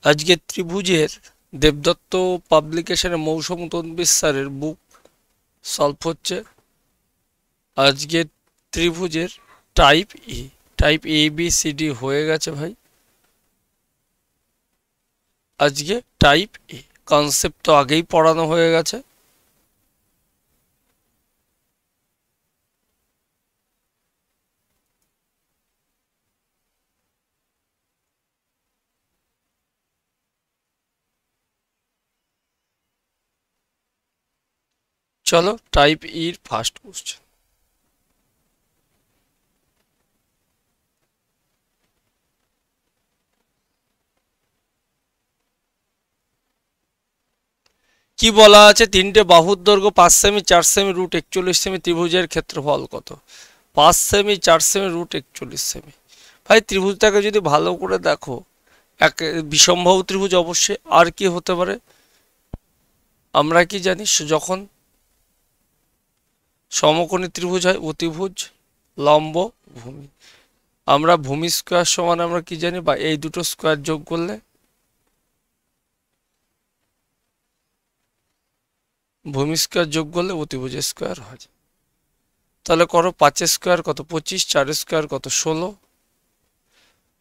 আজকে ত্রিভুজের দেবদত্ত পাবলিকেশনের মৌসুম তনবির স্যারের বুক সলভ হচ্ছে। আজকে ত্রিভুজের type E, type A B C D হয়ে গেছে ভাই। আজকে টাইপ ই কনসেপ্ট তো আগেই পড়ানো হয়ে গেছে। চলো টাইপ ইর ফার্স্ট কোশ্চেন। কি বলা আছে? তিনটে বাহুর দৈর্ঘ্য 5 সেমি, 4 সেমি, রুট 41 সেমি, ত্রিভুজের ক্ষেত্রফল কত? 5 সেমি, 4 সেমি, রুট 41 সেমি। ভাই ত্রিভুজটাকে যদি ভালো করে দেখো, এক বিষমবাহু ত্রিভুজ অবশ্যই। আর কি হতে পারে? আমরা কি জানি, যখন সমকোণী ত্রিভুজ হয় অতিভুজ, লম্ব, ভূমি। আমরা ভূমি স্কোয়ার সমান আমরা কি জানি, বা এই দুটো স্কোয়ার যোগ করলে, ভূমি স্কোয়ার যোগ করলে অতিভুজের স্কোয়ার হয়। তাহলে করো 5 স্কোয়ার কত 25, 4 স্কোয়ার কত 16,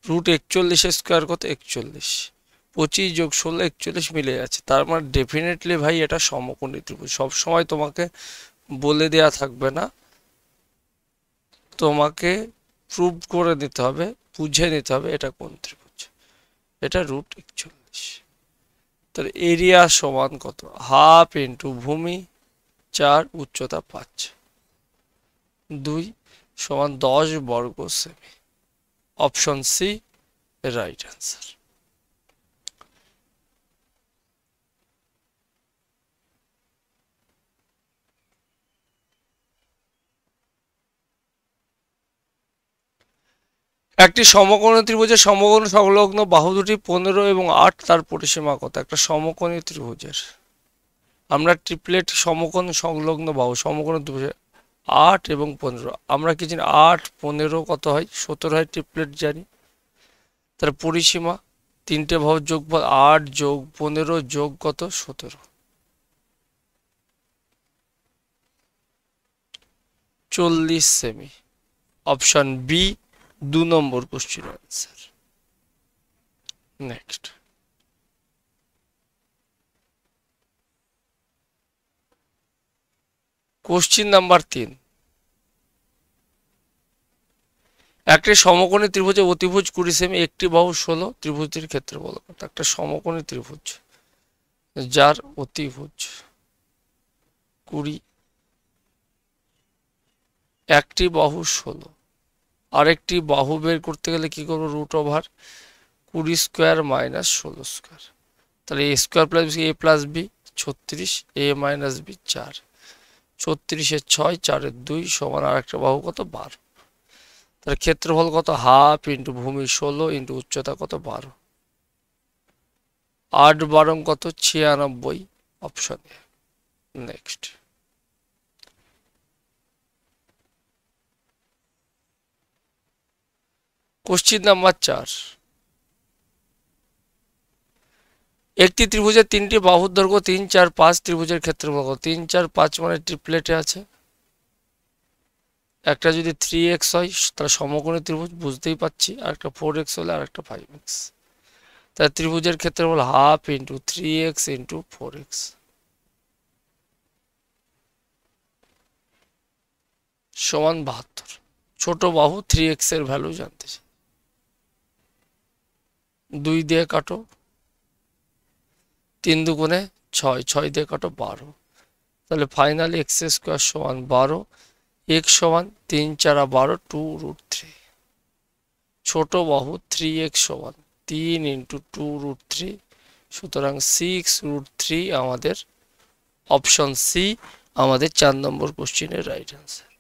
রুট 41 স্কোয়ার কত 41, 25 যোগ 16 41 মিলে যাচ্ছে। তার মানে ডেফিনেটলি ভাই এটা সমকোণী ত্রিভুজ। সবসময় তোমাকে বলে দেয়া থাকবে না, তোমাকে প্রুভ করে নিতে হবে, বুঝে নিতে হবে এটা কোন ত্রিভুজ। এটা রুট 41। তাহলে এরিয়া সমান কত? হাফ ইন্টু ভূমি 4, উচ্চতা 5, 2 সমান 10 বর্গ সেমি। Option C right answer. একটি সমকোণী ত্রিভুজের সমকোণ সংলগ্ন বাহু দুটি 15 এবং 8, তার পরিসীমা কত? একটা সমকোণী ত্রিভুজের আমরা ট্রিপলেট সমকোণ সংলগ্ন বাহু সমকোণ ত্রিভুজের 8 এবং 15, আমরা কি জানি 8 15 কত হয়? 17 হয়, ট্রিপলেট জানি। তার পরিসীমা তিনটে বাহুর যোগফল 8 যোগ 15 যোগ কত 17, 40 সেমি। Option B 2 number question answer. Next question number 3। একটি সমকোণী ত্রিভুজে অতিভুজ 20 সেমি, একটি বাহু 16, ত্রিভুজটির ক্ষেত্রফল কত? একটা সমকোণী ত্রিভুজ যার অতিভুজ 20, একটি বাহু 16, আরেকটি বাহু বের করতে গেলে কি করবো? Root over 20 square minus 16 square. তাহলে a square plus a plus b 36, a minus b 4, 36 এর 6, 4 এর 2 সমান আর একটা বাহু কত 12। তাহলে ক্ষেত্রফল কত? হাফ ইন্টু ভূমি 16 ইন্টু উচ্চতা কত 12, 8 12 কত 96। Option A. Next question number 4। একটি ত্রিভুজের তিনটি বাহুর দৈর্ঘ্য 3 4 5, ত্রিভুজের ক্ষেত্রফল কত? 3 4 5 মানে ট্রিপলেটে আছে। একটা যদি 3x হয় তাহলে সমকোণী ত্রিভুজ, বুঝতেই পাচ্ছি। আর একটা 4x হলে আর একটা 5x। তাহলে ত্রিভুজের ক্ষেত্রফল half into 3x into 4x সমান 72। ছোট বাহু 3x এর ভ্যালু জানতে চাই। 2 দিয়ে কাটো, 3 দুগুণে 6, 6 দিয়ে কাটো 12। তাহলে ফাইনালি এক্স স্কোয়ার সমান 12, x সমান 3 4 12, 2 রুট 3। ছোট বাহু 3x সমান 3 ইন্টু 2 রুট 3, সুতরাং 6 রুট 3 আমাদের অপশন সি আমাদের 4 নম্বর কোশ্চেনের রাইট অ্যান্সার।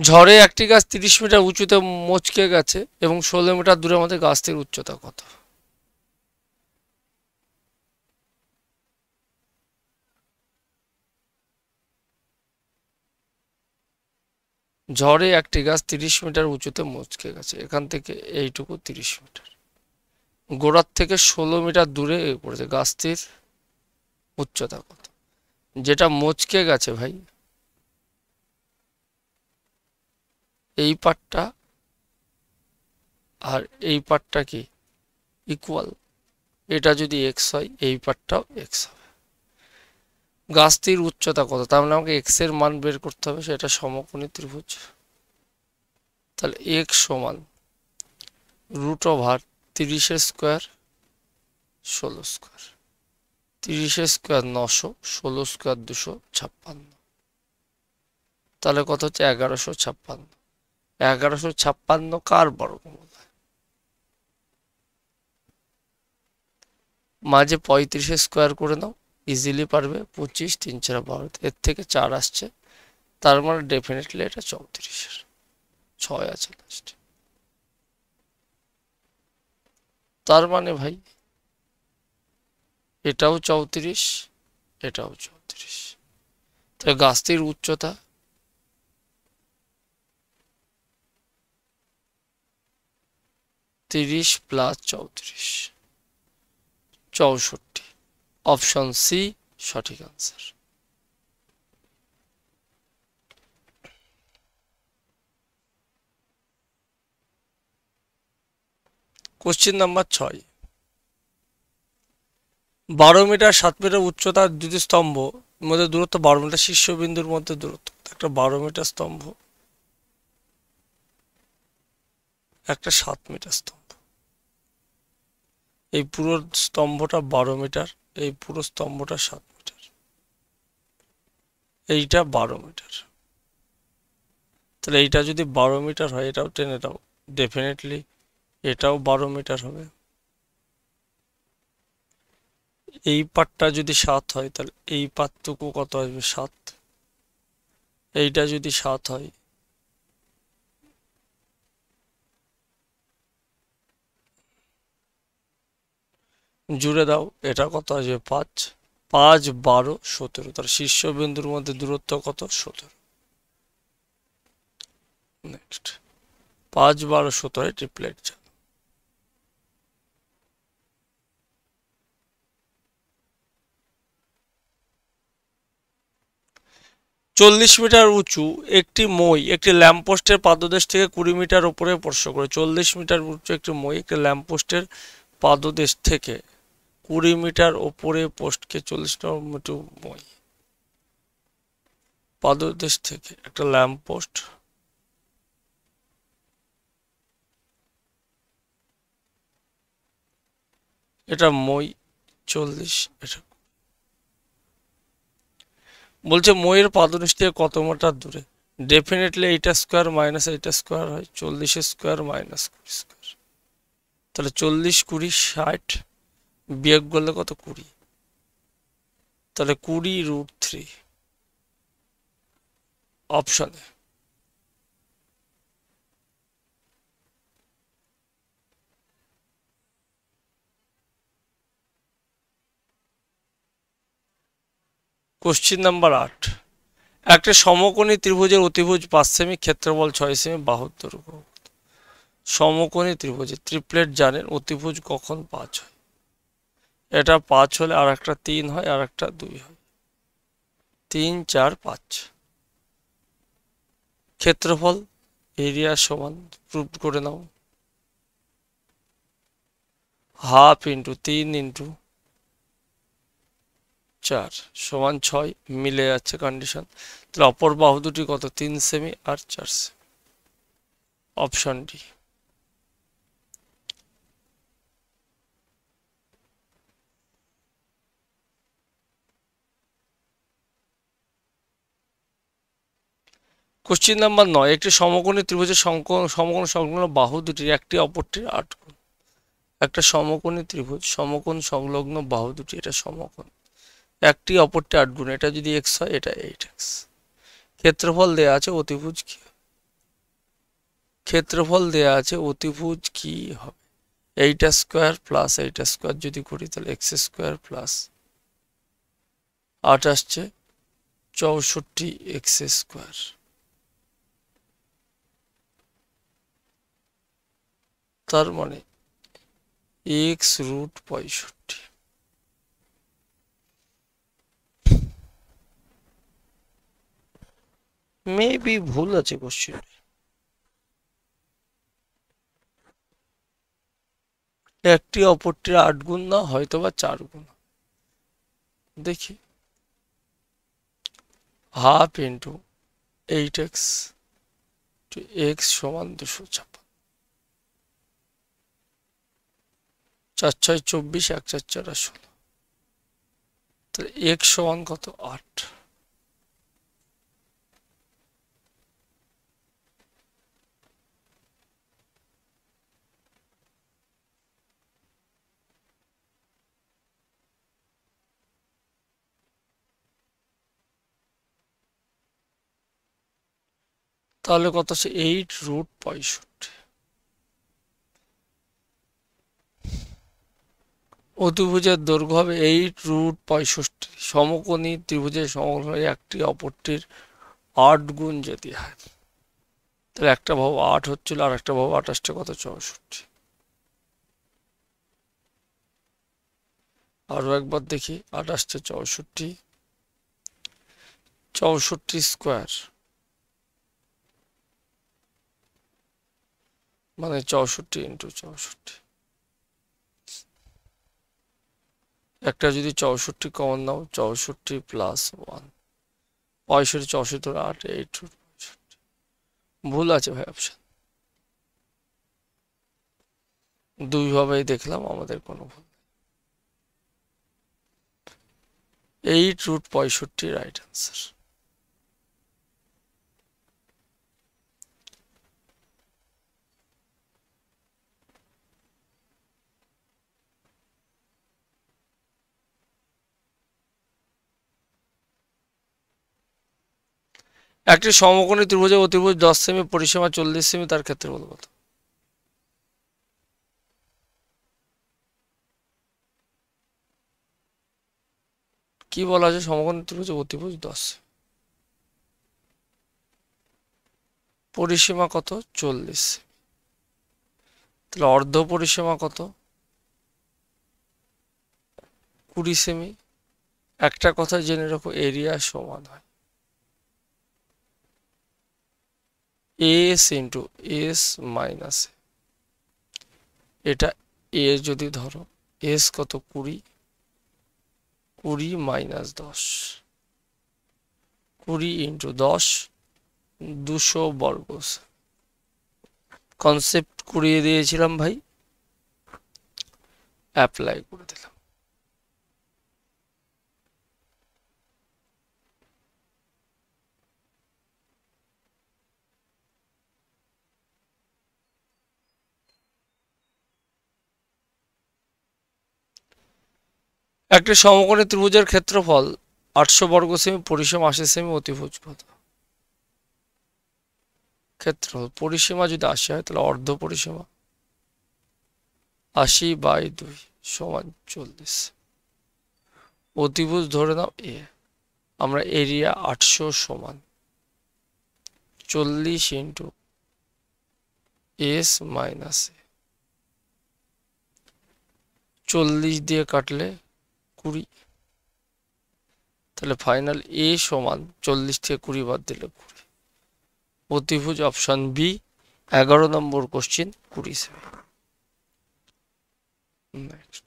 ঝড়ে একটি গাছ 30 মিটার উঁচুতে মচকে গেছে এবং 16 মিটার দূরে আমাদের গাছটির উচ্চতা কত? ঝড়ে একটি গাছ 30 মিটার উঁচুতে মচকে গেছে, এখান থেকে এইটুকু 30 মিটার, গোড়ার থেকে 16 মিটার দূরে পড়েছে, গাছটির উচ্চতা কত? যেটা মচকে গেছে ভাই, এই পাটটা আর এই পাটটা কি ইকুয়াল? এটা যদি এক্স হয় এই পাটটাও এক্স হবে। গাছটির উচ্চতা কত, তার মানে আমাকে এক্স এর মান বের করতে হবে, সেটা সমকোণী ত্রিভুজ। তাহলে এক্স সমান √30 স্কোয়ার 16 স্কোয়ার, 30 স্কোয়ার 900, 16 স্কোয়ার 256। তাহলে কত হচ্ছে 1156। 1156 কার বর্গমূল? মাঝে 35 স্কোয়ার করে নাও, ইজিলি পারবে। 25 3 4 12, এর থেকে 4 আসছে, তার মানে ডেফিনেটলি এটা 34-এর 6 আছে লাস্টে। তার মানে ভাই এটাও 34, এটাও 34। তাহলে গাছটির উচ্চতা +30 + 34, 64। অপশন সি সঠিক answer. Question number 6, 12 metre 7 metre উচ্চতার দুটি স্তম্ভ মধ্যে দূরত্ব 12 মিটার, শীর্ষবিন্দুর মধ্যে দূরত্ব, একটা 12 মিটার স্তম্ভ, একটা 7 মিটার স্তম্ভ। এই পুরো স্তম্ভটা 12 মিটার, এই পুরো স্তম্ভটা 7 মিটার, এইটা 12 মিটার। তাহলে এইটা যদি 12 মিটার হয়, এটাও টেনে দাও, ডেফিনেটলি এটাও 12 মিটার হবে। এই পাটটা যদি 7 হয়, তাহলে এই পাটটুকু কত আসবে? 7। এইটা যদি 7 হয়, জুড়ে দাও, এটা কত আসবে? 5। 5 12 17, তার শীর্ষবিন্দুর মধ্যে দূরত্ব কত? 17। Next 5 12 17 triplet. 40 মিটার উঁচু একটি মই একটি ল্যাম্পপোস্টের পাদদেশ থেকে 20 মিটার উপরে স্পর্শ করে। 40 মিটার উঁচু একটি মই একটি ল্যাম্পপোস্টের পাদদেশ থেকে 20 মিটার উপরে পোস্টকে 40 মিটার মই পাদদেশ থেকে একটা ল্যাম্পপোস্ট এটা মই 40, এটা বলছে মইয়ের পাদদেশ থেকে কত মিটার দূরে? ডেফিনেটলি এইটা স্কোয়ার মাইনাস এইটা স্কোয়ার হয়, 40 স্কোয়ার মাইনাস 20 স্কোয়ার। তাহলে 40 20 60 বিয়োগ করলে কত? 20। তাহলে 20√3 অপশনে। কোশ্চিন নাম্বার 8, একটা সমকোণী ত্রিভুজের অতিভুজ 5 সেমি, ক্ষেত্রফল 6 সেমি, বাহুর দৈর্ঘ্য। সমকোণী ত্রিভুজের ট্রিপলেট জানেন, অতিভুজ কখন 5 হয়? এটা 5 হলে আর একটা 3 হয়, আর একটা 2 হয়, 3 4 5। ক্ষেত্রফল এরিয়া সমান, প্রুভ করে নাও, হাফ ইন্টু 3 ইন্টু 4 সমান 6, মিলে যাচ্ছে কন্ডিশন। তাহলে অপর বাহু দুটি কত? 3 সেমি আর 4 semi. Option D. Question number 9, একটি সমকোণী ত্রিভুজের সমকোণ সংলগ্ন বাহু দুটির একটি অপরটির 8 গুণ। একটা সমকোণী ত্রিভুজ, সমকোণ সংলগ্ন বাহু দুটি, এটা সমকোণ, একটি অপরটি 8 গুণ, এটা যদি এক্স হয় এটা 8x। ক্ষেত্রফল দেয়া আছে, অতিভুজ কি? ক্ষেত্রফল দেয়া আছে, অতিভুজ কি হবে? এইটা স্কোয়ার প্লাস এইটা স্কোয়ার যদি করি তাহলে এক্স স্কোয়ার প্লাস 8 আসছে 64 এক্স স্কোয়ার, তার মানে এক্স রুট 65। মেবি ভুল আছে কোশ্চেন, একটি অপরটির 8 গুণ না, হয়তো বা 4 গুণ। দেখি, half into 8x two x সমান 256, 4 6 24, 1 4 4 16, তাহলে এক্স সমান কত? 8। তাহলে কত আছে? 8 রুট 65। অতিভুজের দৈর্ঘ্য হবে 8 রুট 65। সমকোণী ত্রিভুজের সমকোণ হয় একটি অপরটির 8 গুণ যদি হয়, তাহলে একটা বাহু 8 হচ্ছিল আর একটা বাহু 28, কত? 64। আরো একবার দেখি, 28 64, 64 স্কোয়ার মানে 64 ইন্টু 64। একটা যদি 64 কমন নাও, 64 প্লাস 1, 65 64 8, 8 রুট 65। ভুল আছে ভাই অপশন, দুইভাবেই দেখলাম, আমাদের কোনো ভুল। 8 রুট 65 রাইট আনসার। একটি সমকোণী ত্রিভুজের অতিভুজ 10 সেমি, পরিসীমা 40 সেমি, তার ক্ষেত্রফল কত? কি বলা আছে? সমকোণী ত্রিভুজের অতিভুজ 10, পরিসীমা কত? 40 সেমি। তাহলে অর্ধ পরিসীমা কত? 20 সেমি। একটা কথা জেনে রাখো, এরিয়া সমান হয় এস ইন্টু এস মাইনাস, এটা এ যদি ধরো, এস কত? 20, 20 মাইনাস 10, 20 ইন্টু 10, 200 বর্গ। কনসেপ্ট করিয়ে দিয়েছিলাম ভাই, অ্যাপ্লাই করে দিলাম। একটি সমকোণী ত্রিভুজের ক্ষেত্রফল 800 বর্গ সেমি, পরিসীমা 80 সেমি, অতিভুজ কত? ক্ষেত্রফল পরিসীমা যদি 80 হয় তাহলে অর্ধ পরিসীমা 80/2 সমান 40। অতিভুজ ধরে নাও এ, আমরা এরিয়া 800 সমান 40 ইন্টু এস মাইনাস এ, 40 দিয়ে কাটলে 20, তাহলে ফাইনাল এ সমান 40 থেকে 20 বাদ দিলে 20। অতিভুজ অপশন বি, 11 নম্বর কোশ্চিন 20 সেমি। নেক্সট,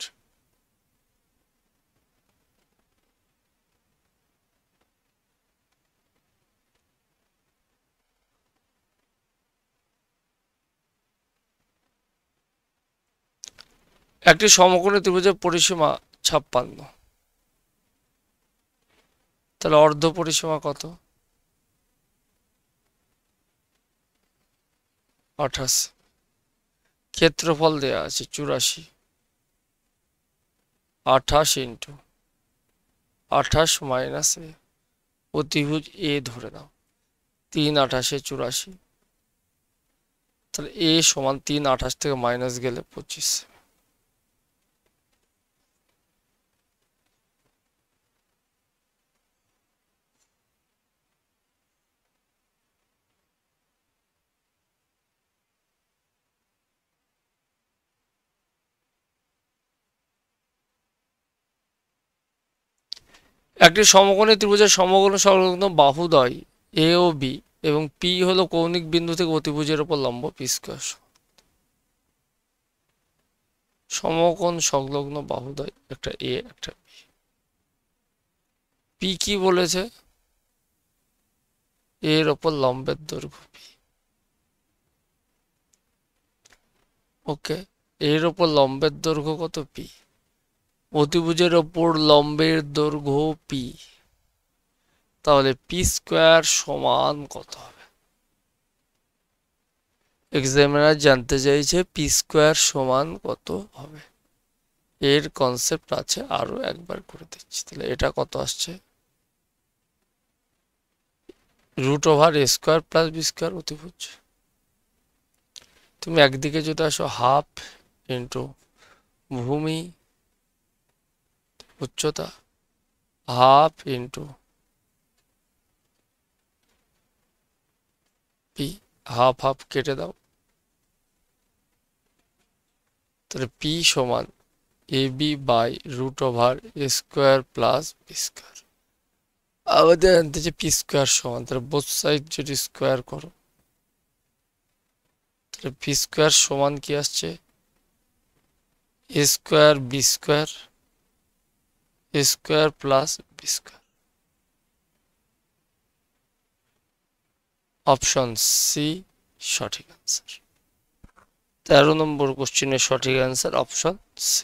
একটি সমকোণী ত্রিভুজের পরিসীমা 56, তাহলে অর্ধ পরিসীমা কত? 28। ক্ষেত্রফল দেয়া আছে 84, 28 ইন্টু 28 মাইনাস এ, অতিভুজ এ ধরে নাও, 3 28 84, তাহলে এ সমান 3, 28 থেকে মাইনাস গেলে 25। একটি সমকোণী ত্রিভুজের সমকোণ সংলগ্ন বাহুদ্বয় এ ও বি এবং পি হলো কৌণিক বিন্দু থেকে অতিভুজের উপর লম্ব পি স্কয়ার। সমকোণ সংলগ্ন বাহুদ্বয় একটা এ একটা বি। পি কি বলেছে? এর ওপর লম্বের দৈর্ঘ্য পি। ওকে, এর ওপর লম্বের দৈর্ঘ্য কত? পি। অতিভুজের ওপর লম্বের দৈর্ঘ্য পি, তাহলে পি স্কয়ার সমান কত হবে? এক্সামিনার জানতে চাইছে পি স্কয়ার সমান কত হবে। এর কনসেপ্ট আছে, আরো একবার করে দিচ্ছি। তাহলে এটা কত আসছে? Root over A square plus B square অতিভুজ। তুমি একদিকে যদি আসো হাফ ইন্টু ভূমি উচ্চতা, half into P, half half কেটে দাও, তাহলে পি সমান A B by root over A square plus B square. আমাদের জানতে যে পি স্কোয়ার সমান, তাহলে বোথ সাইড যদি স্কোয়ার করো, তাহলে পি স্কোয়ার সমান কি আসছে? A square B square, A square plus B square. Option C সঠিক অ্যান্সার। 13 নম্বর কোশ্চেনের সঠিক অ্যান্সার অপশন সি।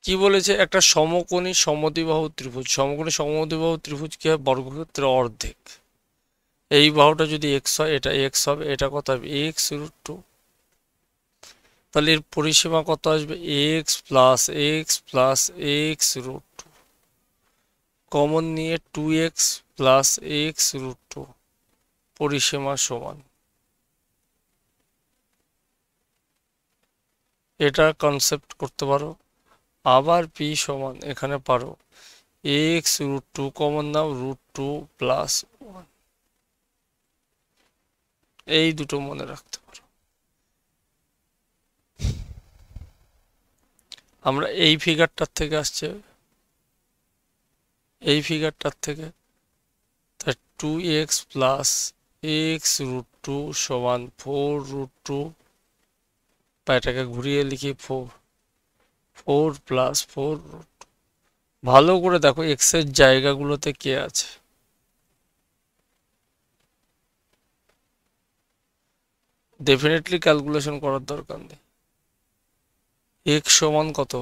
কি বলেছে? একটা সমকোণী সমদ্বিবাহু ত্রিভুজ, সমকোণী সমদ্বিবাহু ত্রিভুজ কি হয়? বর্গক্ষেত্রের অর্ধেক। এই বাহুটা যদি এক্স হয়, এটা এক্স হবে, এটা কত হবে? X root two. তাহলে এর পরিসীমা কত আসবে? X plus x plus x root two. Common নিয়ে 2x plus x root two পরিসীমা সমান, এটা কনসেপ্ট করতে পারো। আবার পি সমান এখানে পারো এক্স রুট টু কমন নাও, রুট টু প্লাস 1। এই দুটো মনে রাখতে পারো। আমরা এই ফিগারটার থেকে আসছে, এই ফিগারটার থেকে, তা 2x plus x root two সমান 4 রুট টু, বা এটাকে ঘুরিয়ে লিখি 4 প্লাস 4 রুট। ভালো করে দেখো এক্স এর জায়গাগুলোতে কে আছে। ডেফিনেটলি ক্যালকুলেশন করার দরকার নেই। এক্স সমান কত?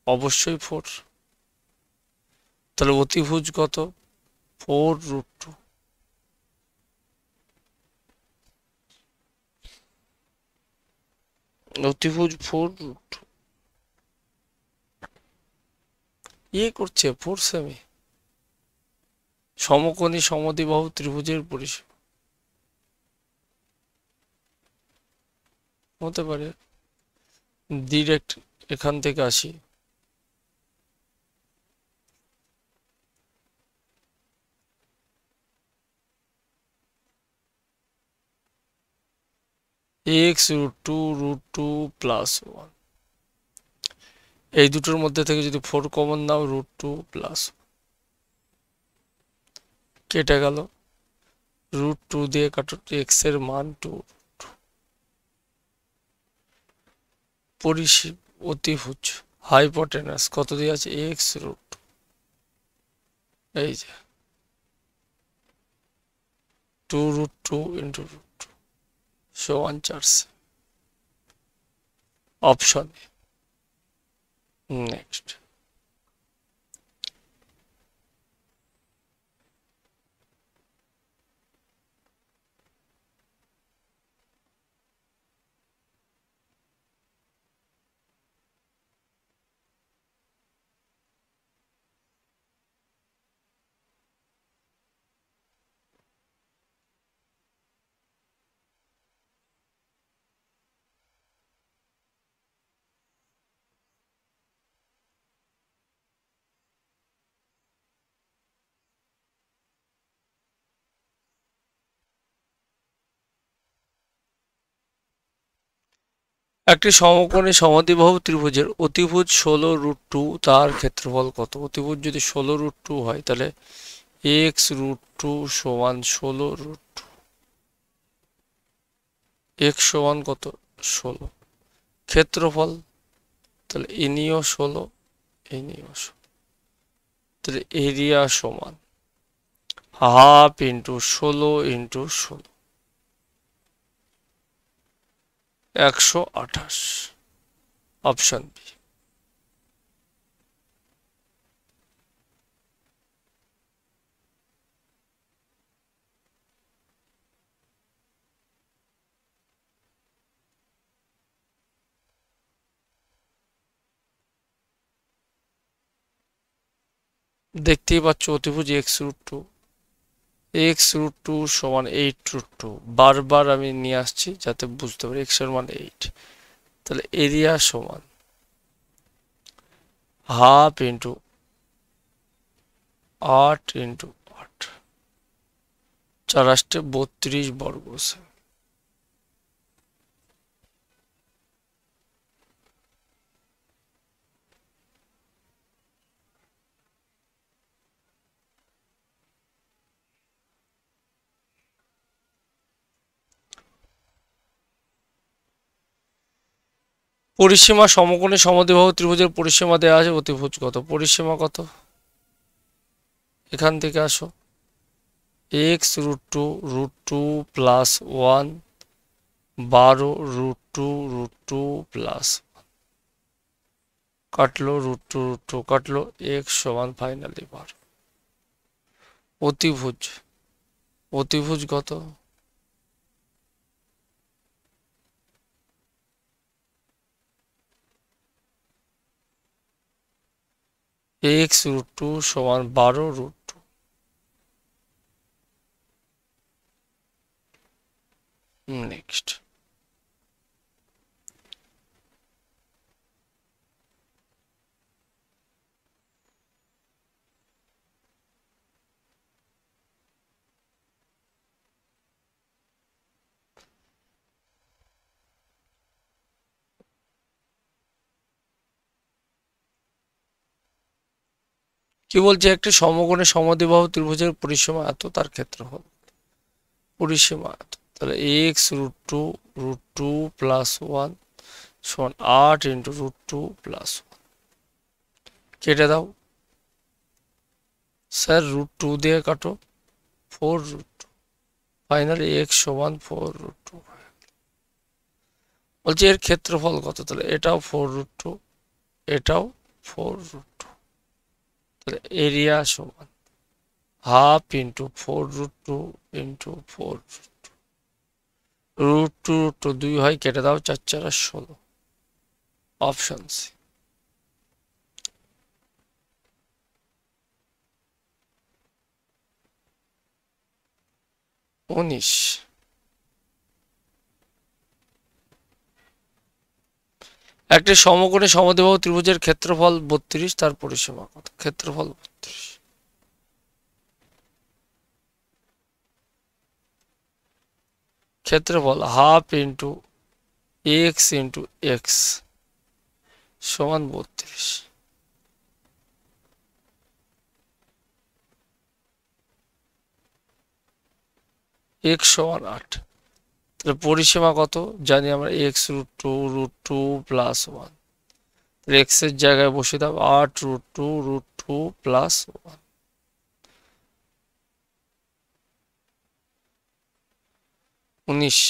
অবশ্যই 4। তাহলে অতিভুজ কত? 4 রুট টু। অতিভুজ 4 রুট টু। করছে 4 সেমি। সমকোণী সমদ্বিবাহু ত্রিভুজের পরিসীমা হতে পারে। ডিরেক্ট এখান থেকে আসি, এক্স রুট টু প্লাস 1। এই দুটোর মধ্যে থেকে যদি 4 কমন নাও, রুট টু প্লাস কেটে গেল, রুট টু দিয়ে কাটো, এক্স এর মান 2। অতিভুজ হাইপোটেনাস কত দিয়ে আছে? এক্স রুট, এই যে 2 root two into root two সমান 4 সেমি। Option next. একটি সমকোণী সমদ্বিবাহু ত্রিভুজের অতিভুজ 16√2 তার ক্ষেত্রফল কত? অতিভুজ যদি 16√2 হয় তাহলে x√2 সমান 16√2, x সমান কত? 16। ক্ষেত্রফল তাহলে ইনিও 16, ইনিও 16, তাহলে এরিয়া সমান half into 16 into 16, 128। Option B. দেখতেই পাচ্ছ অতিভুজ x√2 সমান 8√2, বারবার আমি নিয়ে আসছি যাতে বুঝতে পারি। x এর মান 8, তাহলে এরিয়া সমান হাফ ইন্টু 8 ইন্টু 8, 4 32 বর্গ সেমি। পরিসীমা সমকোণী সমদ্বিবাহু ত্রিভুজের পরিসীমা দেওয়া আছে, অতিভুজ কত? পরিসীমা কত? এখান থেকে আসো, x√2 প্লাস 1, 12√2 প্লাস কাটলো √2 কাটলো, x সমান ফাইনালি 12। অতিভুজ কত? x√2 সমান 12√2। নেক্সট, কি বলছে? একটি সমকোণী সমদ্বিবাহু ত্রিভুজের পরিসীমা এত, তার ক্ষেত্রফল। পরিসীমা এত, তাহলে x√2 প্লাস 1 সমান 8 ইন্টু √2 প্লাস 1। কেটে দাও স্যার, √2 দিয়ে কাটো, 4√2, ফাইনালি x সমান 4√2। বলছি এর ক্ষেত্রফল কত? তাহলে এটাও 4√2, এটাও 4√2, তাহলে এরিয়া সমান হাফ ইন্টু 4√2 ইন্টু 4√2, √2 2 হয়, কেটে দাও, 4 4 16। Option C. একটি সমকোণী সমদ্বিবাহু ত্রিভুজের ক্ষেত্রফল 32, তার পরিসীমা কত? ক্ষেত্রফল 32, ক্ষেত্রফল half into x into x সমান 32। এক্স সমান 8, তাহলে পরিসীমা কত জানি আমরা? x√2 প্লাস 1, এক্স এর জায়গায় বসে দাও 8√2 প্লাস 1, 19।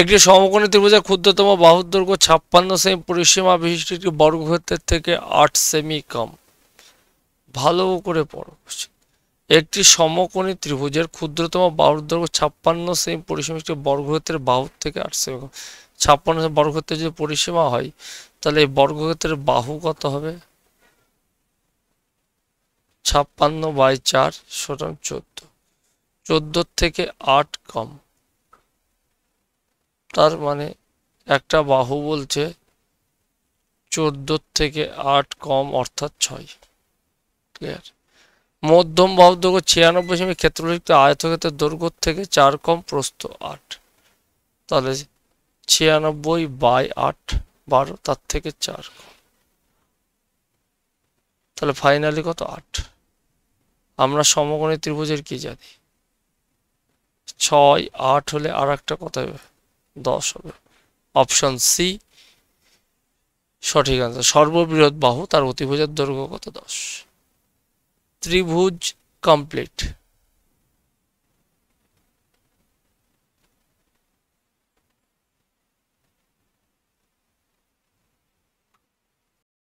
একটি সমকোণী ত্রিভুজের ক্ষুদ্রতম বাহুর দৈর্ঘ্য 56 সেমি, পরিসীমা বিশিষ্ট একটি বর্গক্ষেত্রের থেকে 8 সেমি কম। ভালো করে পড়ো। একটি সমকোণী ত্রিভুজের ক্ষুদ্রতম বাহুর দৈর্ঘ্য 56 সেমি, পরিসীমা একটি বর্গক্ষেত্রের বাহুর থেকে 8 সেমি কম। 56 সেমি বর্গক্ষেত্রের যদি পরিসীমা হয় তাহলে এই বর্গক্ষেত্রের বাহু কত হবে? 56/4 সমান 14, 14 থেকে 8 কম, তার মানে একটা বাহু বলছে 14 থেকে 8 কম অর্থাৎ 6। ক্লিয়ার? মধ্যম বাহু দৈর্ঘ্য 96 সেমি, ক্ষেত্রযুক্ত আয়তক্ষেত্রের দৈর্ঘ্য থেকে 4 কম, প্রস্থ 8, তাহলে 96/8 12, তার থেকে 4 কম, তাহলে ফাইনালি কত? 8। আমরা সমকোণী ত্রিভুজের কি জানি? 6 8 হলে আর একটা কত হবে? 10 হবে। অপশন সি সঠিক আনসার। সর্ববৃহৎ বাহু তার অতিভুজের দৈর্ঘ্য কত? 10। ত্রিভুজ কমপ্লিট।